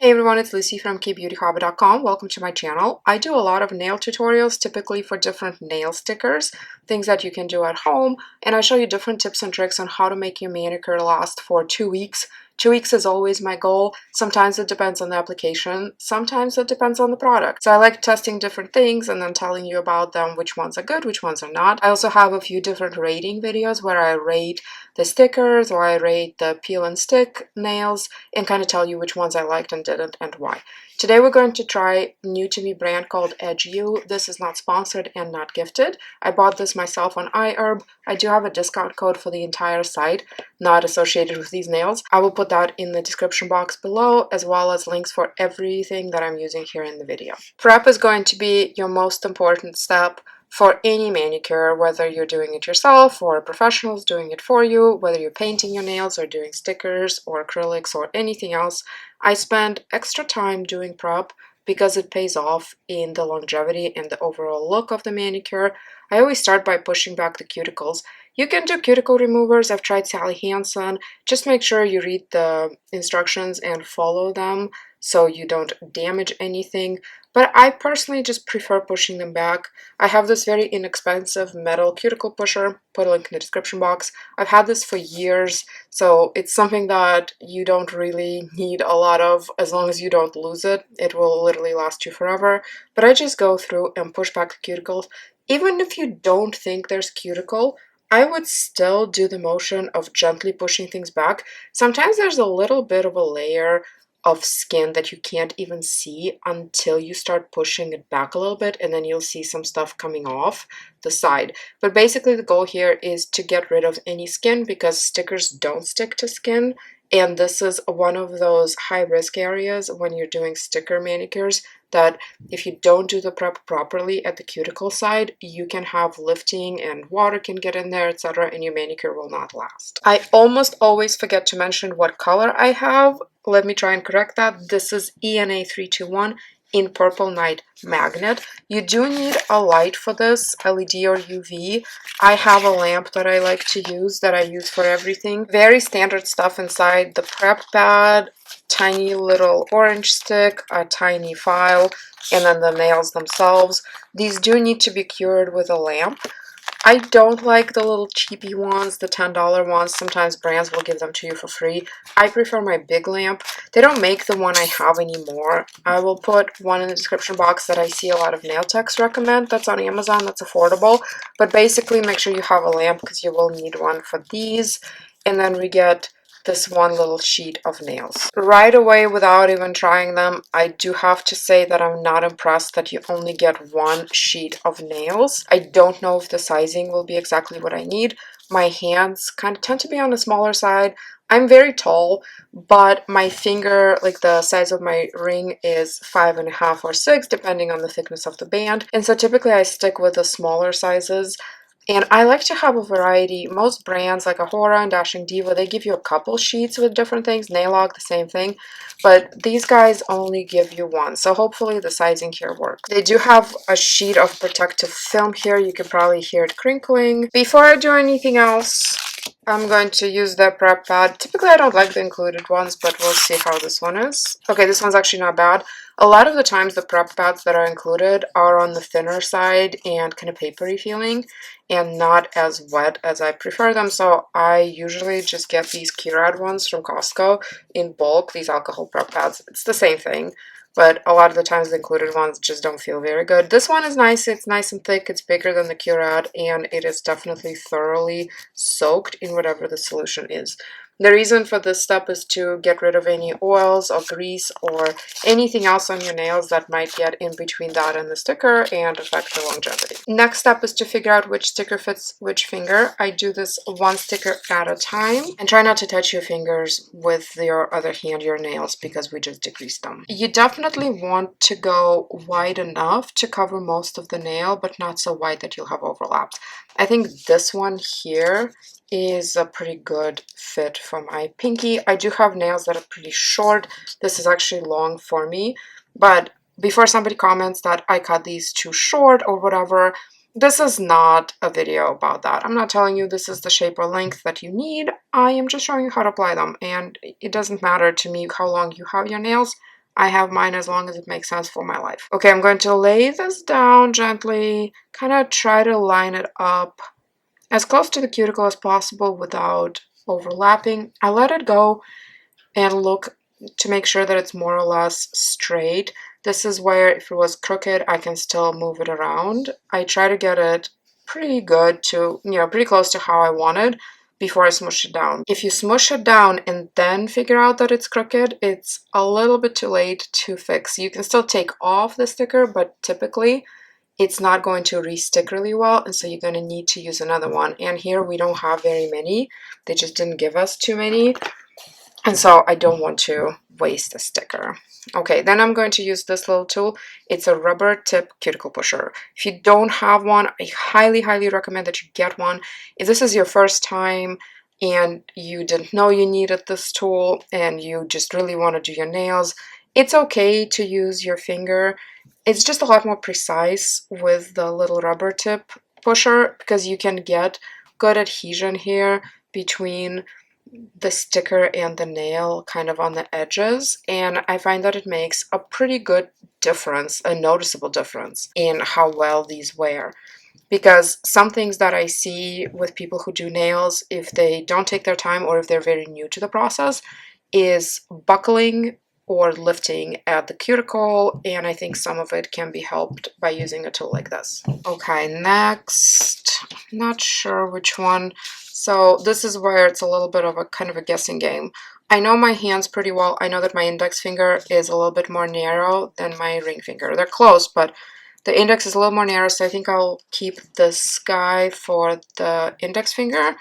Hey everyone, it's Lucy from KBeautyHobbit.com. Welcome to my channel. I do a lot of nail tutorials, typically for different nail stickers, things that you can do at home, and I show you different tips and tricks on how to make your manicure last for 2 weeks. 2 weeks is always my goal. Sometimes it depends on the application, sometimes it depends on the product. So I like testing different things and then telling you about them, which ones are good, which ones are not. I also have a few different rating videos where I rate the stickers or I rate the peel and stick nails and kind of tell you which ones I liked and didn't and why. Today we're going to try new to me brand called EdgeU. This is not sponsored and not gifted. I bought this myself on iHerb. I do have a discount code for the entire site, not associated with these nails. I will put that in the description box below, as well as links for everything that I'm using here in the video. Prep is going to be your most important step for any manicure, whether you're doing it yourself or a professional is doing it for you, whether you're painting your nails or doing stickers or acrylics or anything else. I spend extra time doing prep because it pays off in the longevity and the overall look of the manicure. I always start by pushing back the cuticles. You can do cuticle removers. I've tried Sally Hansen. Just make sure you read the instructions and follow them so you don't damage anything. But I personally just prefer pushing them back. I have this very inexpensive metal cuticle pusher, put a link in the description box. I've had this for years, so it's something that you don't really need a lot of as long as you don't lose it. It will literally last you forever. But I just go through and push back the cuticles. Even if you don't think there's cuticle, I would still do the motion of gently pushing things back. Sometimes there's a little bit of a layer of skin that you can't even see until you start pushing it back a little bit, and then you'll see some stuff coming off the side. But basically the goal here is to get rid of any skin because stickers don't stick to skin, and this is one of those high risk areas when you're doing sticker manicures that if you don't do the prep properly at the cuticle side, you can have lifting and water can get in there, etc., and your manicure will not last. I almost always forget to mention what color I have. Let me try and correct that. This is ENA 321 in Purple Night Magnet. You do need a light for this, LED or UV. I have a lamp that I like to use, that I use for everything. Very standard stuff inside. The prep pad, tiny little orange stick, a tiny file, and then the nails themselves. These do need to be cured with a lamp. I don't like the little cheapy ones, the $10 ones. Sometimes brands will give them to you for free. I prefer my big lamp. They don't make the one I have anymore. I will put one in the description box that I see a lot of nail techs recommend. That's on Amazon, that's affordable. But basically make sure you have a lamp because you will need one for these. And then we get this one little sheet of nails. Right away, without even trying them, I do have to say that I'm not impressed that you only get one sheet of nails. I don't know if the sizing will be exactly what I need. My hands kind of tend to be on the smaller side. I'm very tall, but my finger, like the size of my ring, is 5.5 or 6, depending on the thickness of the band. And so typically I stick with the smaller sizes. And I like to have a variety. Most brands like Ahura and Dashing Diva, they give you a couple sheets with different things. Nailog, the same thing. But these guys only give you one. So hopefully the sizing here works. They do have a sheet of protective film here. You can probably hear it crinkling. Before I do anything else, I'm going to use the prep pad. Typically I don't like the included ones, but we'll see how this one is. Okay, this one's actually not bad. A lot of the times the prep pads that are included are on the thinner side and kind of papery feeling and not as wet as I prefer them. So I usually just get these Curad ones from Costco in bulk, these alcohol prep pads. It's the same thing, but a lot of the times the included ones just don't feel very good. This one is nice. It's nice and thick. It's bigger than the Curad, and it is definitely thoroughly soaked in whatever the solution is. The reason for this step is to get rid of any oils or grease or anything else on your nails that might get in between that and the sticker and affect the longevity. Next step is to figure out which sticker fits which finger. I do this one sticker at a time, and try not to touch your fingers with your other hand, your nails, because we just degreased them. You definitely want to go wide enough to cover most of the nail, but not so wide that you'll have overlaps. I think this one here is a pretty good fit for my pinky. I do have nails that are pretty short. This is actually long for me, but before somebody comments that I cut these too short or whatever, this is not a video about that. I'm not telling you this is the shape or length that you need. I am just showing you how to apply them, and it doesn't matter to me how long you have your nails. I have mine as long as it makes sense for my life. Okay, I'm going to lay this down gently, kind of try to line it up as close to the cuticle as possible without overlapping. I let it go and look to make sure that it's more or less straight. This is where if it was crooked, I can still move it around. I try to get it pretty good to, pretty close to how I wanted before I smush it down. If you smush it down and then figure out that it's crooked, it's a little bit too late to fix. You can still take off the sticker, but typically it's not going to re-stick really well, and so you're going to need to use another one. And here we don't have very many. They just didn't give us too many. And so I don't want to waste a sticker. Okay, then I'm going to use this little tool. It's a rubber tip cuticle pusher. If you don't have one, I highly, highly recommend that you get one. If this is your first time and you didn't know you needed this tool and you just really want to do your nails, it's okay to use your finger. It's just a lot more precise with the little rubber tip pusher because you can get good adhesion here between the sticker and the nail kind of on the edges, and I find that it makes a pretty good difference, a noticeable difference in how well these wear. Because some things that I see with people who do nails, if they don't take their time or if they're very new to the process, is buckling or lifting at the cuticle, and I think some of it can be helped by using a tool like this. Okay, next, not sure which one. So this is where it's a little bit of a kind of a guessing game. I know my hands pretty well. I know that my index finger is a little bit more narrow than my ring finger. They're close, but the index is a little more narrow, so I think I'll keep this guy for the index finger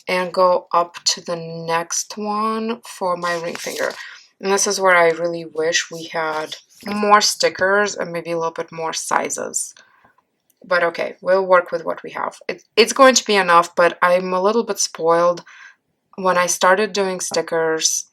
and go up to the next one for my ring finger. And this is where I really wish we had more stickers and maybe a little bit more sizes. But okay, we'll work with what we have. It's going to be enough, but I'm a little bit spoiled. When I started doing stickers,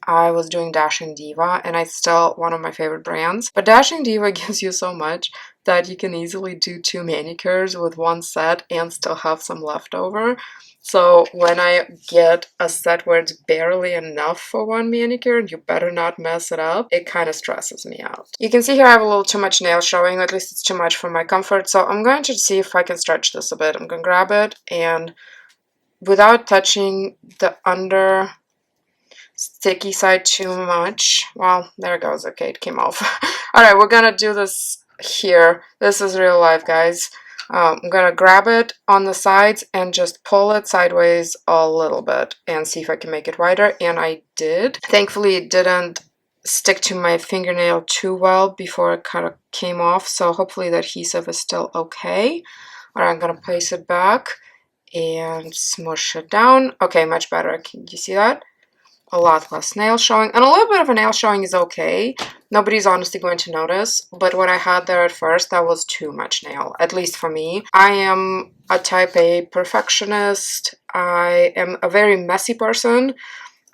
I was doing Dashing Diva, and it's still one of my favorite brands. But Dashing Diva gives you so much that you can easily do 2 manicures with one set and still have some left over. So when I get a set where it's barely enough for 1 manicure and you better not mess it up, it kind of stresses me out. You can see here I have a little too much nail showing, or at least it's too much for my comfort. So I'm going to see if I can stretch this a bit. I'm going to grab it and without touching the under sticky side too much. Well, there it goes. Okay, it came off. All right, we're gonna do this here. This is real life, guys. I'm gonna grab it on the sides and just pull it sideways a little bit and see if I can make it wider, and I did. Thankfully, it didn't stick to my fingernail too well before it kind of came off, so hopefully the adhesive is still okay. All right, I'm gonna place it back and smush it down. Okay, much better. Can you see that? A lot less nail showing, and a little bit of a nail showing is okay. Nobody's honestly going to notice, but what I had there at first, that was too much nail, at least for me. I am a type A perfectionist. I am a very messy person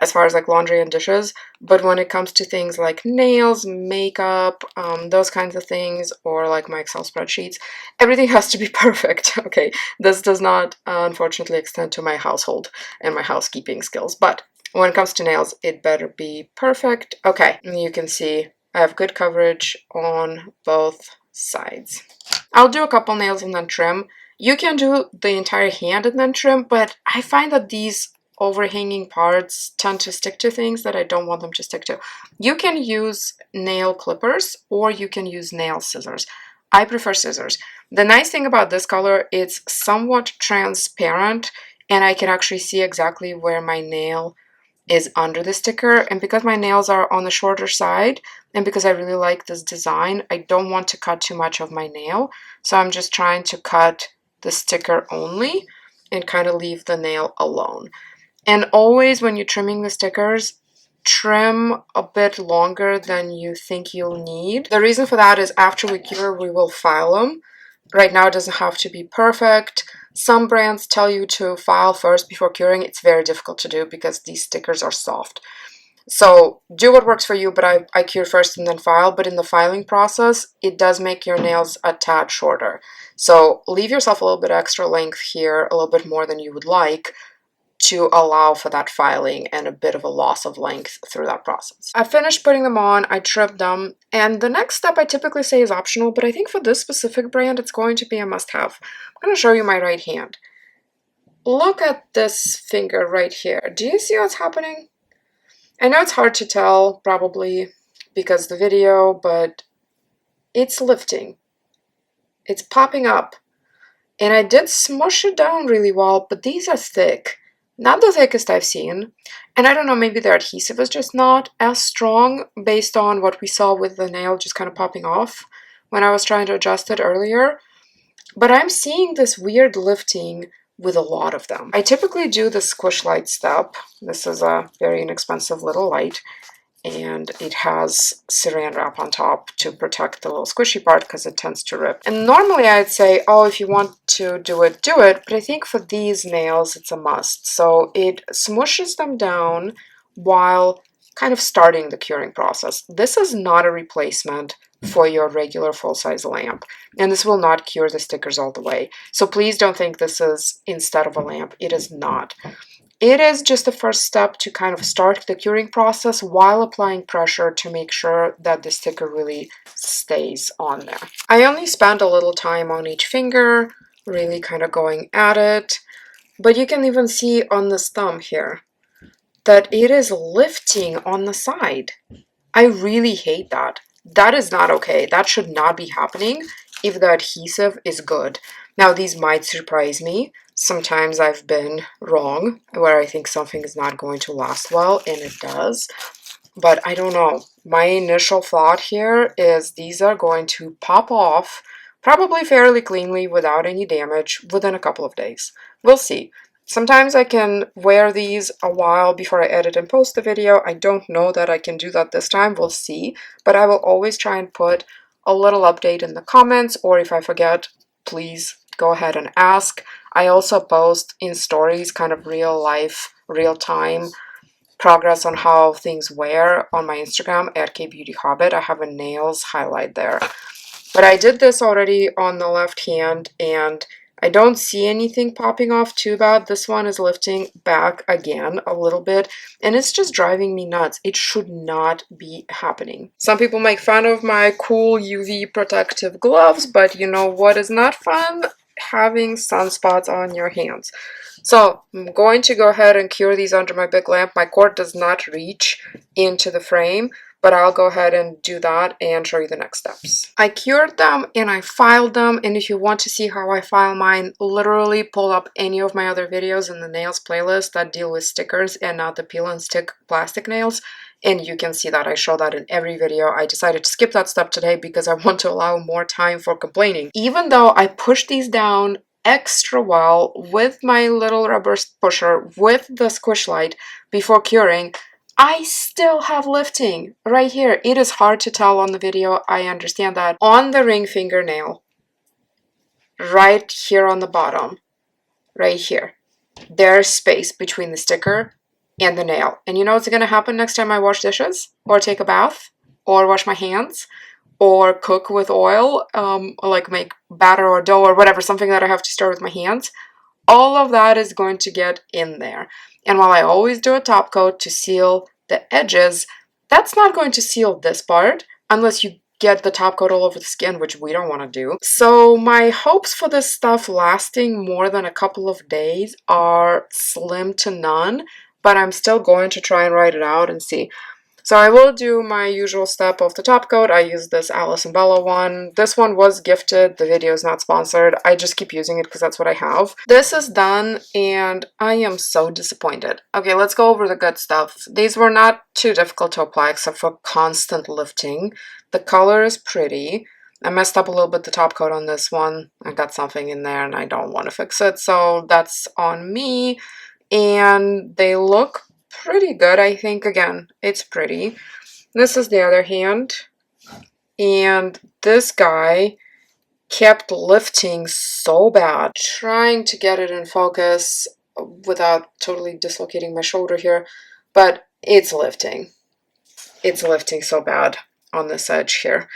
as far as like laundry and dishes, but when it comes to things like nails, makeup, those kinds of things, or like my Excel spreadsheets, everything has to be perfect. Okay, this does not unfortunately extend to my household and my housekeeping skills, but when it comes to nails, it better be perfect. Okay, and you can see I have good coverage on both sides. I'll do a couple nails and then trim. You can do the entire hand and then trim, but I find that these overhanging parts tend to stick to things that I don't want them to stick to. You can use nail clippers or you can use nail scissors. I prefer scissors. The nice thing about this color, it's somewhat transparent and I can actually see exactly where my nail is under the sticker, and because my nails are on the shorter side and because I really like this design, I don't want to cut too much of my nail, so I'm just trying to cut the sticker only and kind of leave the nail alone. And always when you're trimming the stickers, trim a bit longer than you think you'll need. The reason for that is after we cure, we will file them. Right now it doesn't have to be perfect. Some brands tell you to file first before curing. It's very difficult to do because these stickers are soft. So do what works for you, but I cure first and then file. But in the filing process, it does make your nails a tad shorter. So leave yourself a little bit extra length here, a little bit more than you would like. to allow for that filing and a bit of a loss of length through that process. I finished putting them on, I tripped them, and the next step I typically say is optional, but I think for this specific brand it's going to be a must-have. I'm going to show you my right hand. Look at this finger right here. Do you see what's happening? I know it's hard to tell, probably because the video, but it's lifting. It's popping up. And I did smush it down really well, but these are thick. Not the thickest I've seen. And I don't know, maybe their adhesive is just not as strong based on what we saw with the nail just kind of popping off when I was trying to adjust it earlier. But I'm seeing this weird lifting with a lot of them. I typically do the Squish Light step. This is a very inexpensive little light, and it has saran wrap on top to protect the little squishy part because it tends to rip. And normally I'd say, oh, if you want to do it, but I think for these nails it's a must. So it smushes them down while kind of starting the curing process. This is not a replacement for your regular full-size lamp, and this will not cure the stickers all the way. So please don't think this is instead of a lamp. It is not. It is just the first step to kind of start the curing process while applying pressure to make sure that the sticker really stays on there. I only spent a little time on each finger, really kind of going at it, but you can even see on this thumb here that it is lifting on the side. I really hate that. That is not okay. That should not be happening if the adhesive is good. Now, these might surprise me. Sometimes I've been wrong where I think something is not going to last well, and it does. But I don't know. My initial thought here is these are going to pop off probably fairly cleanly without any damage within a couple of days. We'll see. Sometimes I can wear these a while before I edit and post the video. I don't know that I can do that this time. We'll see. But I will always try and put a little update in the comments, or if I forget, please go ahead and ask. I also post in stories kind of real life, real time progress on how things wear on my Instagram at KBeautyHobbit. I have a nails highlight there. But I did this already on the left hand, and I don't see anything popping off too bad. This one is lifting back again a little bit, and it's just driving me nuts. It should not be happening. Some people make fun of my cool UV protective gloves, but you know what is not fun? Having sunspots on your hands. So I'm going to go ahead and cure these under my big lamp. My cord does not reach into the frame, but I'll go ahead and do that and show you the next steps. I cured them and I filed them, and if you want to see how I file mine, literally pull up any of my other videos in the nails playlist that deal with stickers and not the peel and stick plastic nails, and you can see that. I show that in every video. I decided to skip that step today because I want to allow more time for complaining. Even though I pushed these down extra well with my little rubber pusher with the Squish Light before curing, I still have lifting right here. It is hard to tell on the video, I understand that. On the ring fingernail, right here on the bottom, right here, there's space between the sticker and the nail. And you know what's going to happen next time I wash dishes, or take a bath, or wash my hands, or cook with oil, like make batter or dough or whatever, something that I have to stir with my hands? All of that is going to get in there. And while I always do a top coat to seal the edges, that's not going to seal this part unless you get the top coat all over the skin, which we don't want to do. So my hopes for this stuff lasting more than a couple of days are slim to none, but I'm still going to try and write it out and see. So I will do my usual step of the top coat. I use this Alice and Bella one. This one was gifted. The video is not sponsored. I just keep using it because that's what I have. This is done and I am so disappointed. Okay, let's go over the good stuff. These were not too difficult to apply except for constant lifting. The color is pretty. I messed up a little bit the top coat on this one. I got something in there and I don't want to fix it, so that's on me. And they look pretty good, I think. Again, it's pretty. This is the other hand, and this guy kept lifting so bad. Trying to get it in focus without totally dislocating my shoulder here, but it's lifting. It's lifting so bad on this edge here.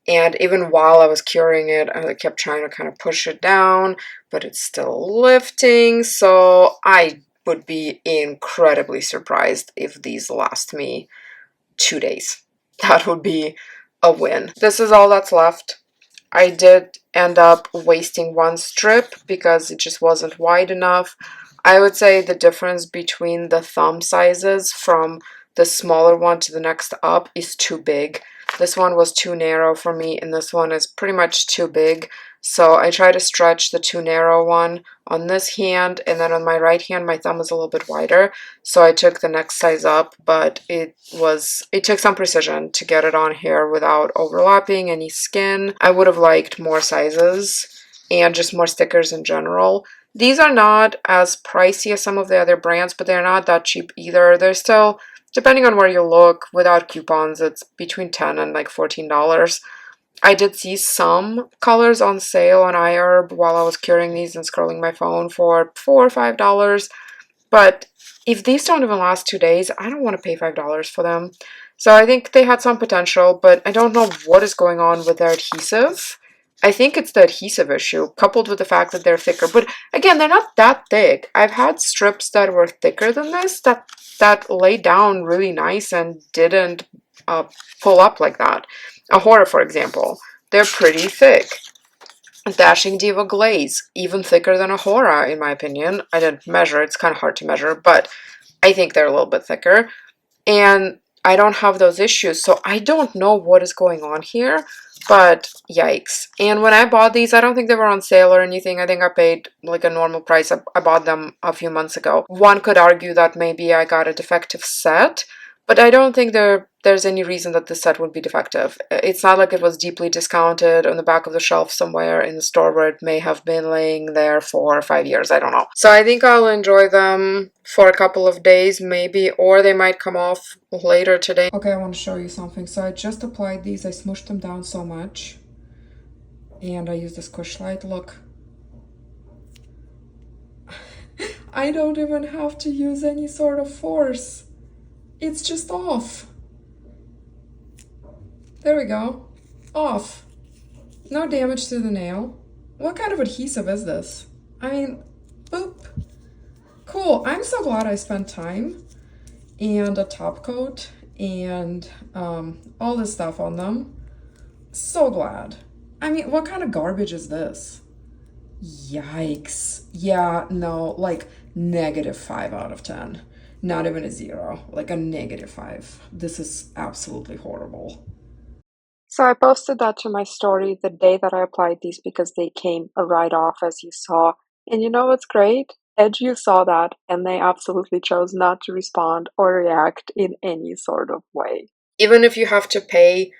And even while I was curing it, I kept trying to kind of push it down, but it's still lifting. So I would be incredibly surprised if these last me 2 days. That would be a win. This is all that's left. I did end up wasting one strip because it just wasn't wide enough. I would say the difference between the thumb sizes from the smaller one to the next up is too big. This one was too narrow for me, and this one is pretty much too big. So I try to stretch the too narrow one on this hand, and then on my right hand, my thumb is a little bit wider. So I took the next size up, but it took some precision to get it on here without overlapping any skin. I would have liked more sizes and just more stickers in general. These are not as pricey as some of the other brands, but they're not that cheap either. They're still, depending on where you look, without coupons, it's between $10 and like $14. I did see some colors on sale on iHerb while I was curing these and scrolling my phone for $4 or $5. But if these don't even last 2 days, I don't want to pay $5 for them. So I think they had some potential, but I don't know what is going on with their adhesive. I think it's the adhesive issue, coupled with the fact that they're thicker. But again, they're not that thick. I've had strips that were thicker than this that laid down really nice and didn't pull up like that. Ahora, for example, they're pretty thick. Dashing Diva Glaze, even thicker than Ahora, in my opinion. I didn't measure, it's kind of hard to measure, but I think they're a little bit thicker. And I don't have those issues, so I don't know what is going on here, but yikes. And when I bought these, I don't think they were on sale or anything. I think I paid like a normal price. I bought them a few months ago. One could argue that maybe I got a defective set, but I don't think there's any reason that the set would be defective. It's not like it was deeply discounted on the back of the shelf somewhere in the store where it may have been laying there for 5 years. I don't know. So I think I'll enjoy them for a couple of days maybe, or they might come off later today. Okay, I want to show you something. So I just applied these. I smushed them down so much. And I used the Squish Light. Look. I don't even have to use any sort of force. It's just off. There we go. Off. No damage to the nail. What kind of adhesive is this? I mean, boop. Cool. I'm so glad I spent time and a top coat and all this stuff on them. So glad. I mean, what kind of garbage is this? Yikes. Yeah, no, like -5 out of 10. Not even a 0, like a -5. This is absolutely horrible. So I posted that to my story the day that I applied these because they came right off, as you saw. And you know what's great? EdgeU saw that and they absolutely chose not to respond or react in any sort of way. Even if you have to pay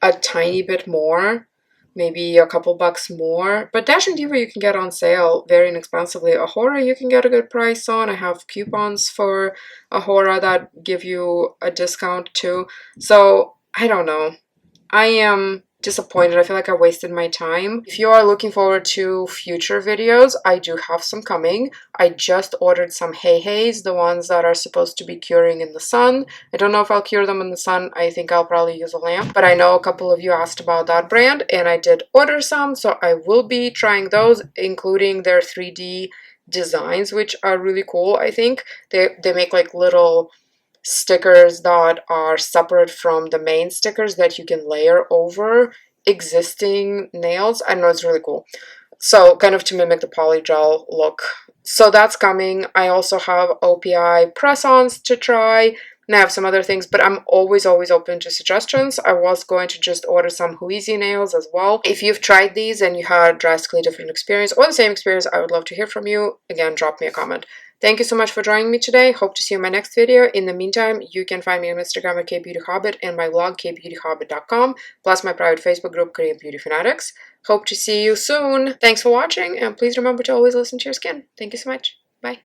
a tiny bit more, maybe a couple bucks more. But Dash and Diva you can get on sale very inexpensively. Ahora you can get a good price on. I have coupons for Ahora that give you a discount too. So I don't know. I am disappointed. I feel like I wasted my time. If you are looking forward to future videos, I do have some coming. I just ordered some Hey Heys, the ones that are supposed to be curing in the sun. I don't know if I'll cure them in the sun. I think I'll probably use a lamp, but I know a couple of you asked about that brand and I did order some, so I will be trying those, including their 3D designs, which are really cool. I think they make like little stickers that are separate from the main stickers that you can layer over existing nails. I know, it's really cool. So kind of to mimic the polygel look. So that's coming. I also have OPI press-ons to try. And I have some other things, but I'm always open to suggestions. I was going to just order some Huizi nails as well. If you've tried these and you had a drastically different experience or the same experience, I would love to hear from you. Again, drop me a comment. Thank you so much for joining me today. Hope to see you in my next video. In the meantime, you can find me on Instagram at KBeautyHobbit and my blog, KBeautyHobbit.com, plus my private Facebook group, Korean Beauty Fanatics. Hope to see you soon. Thanks for watching, and please remember to always listen to your skin. Thank you so much. Bye.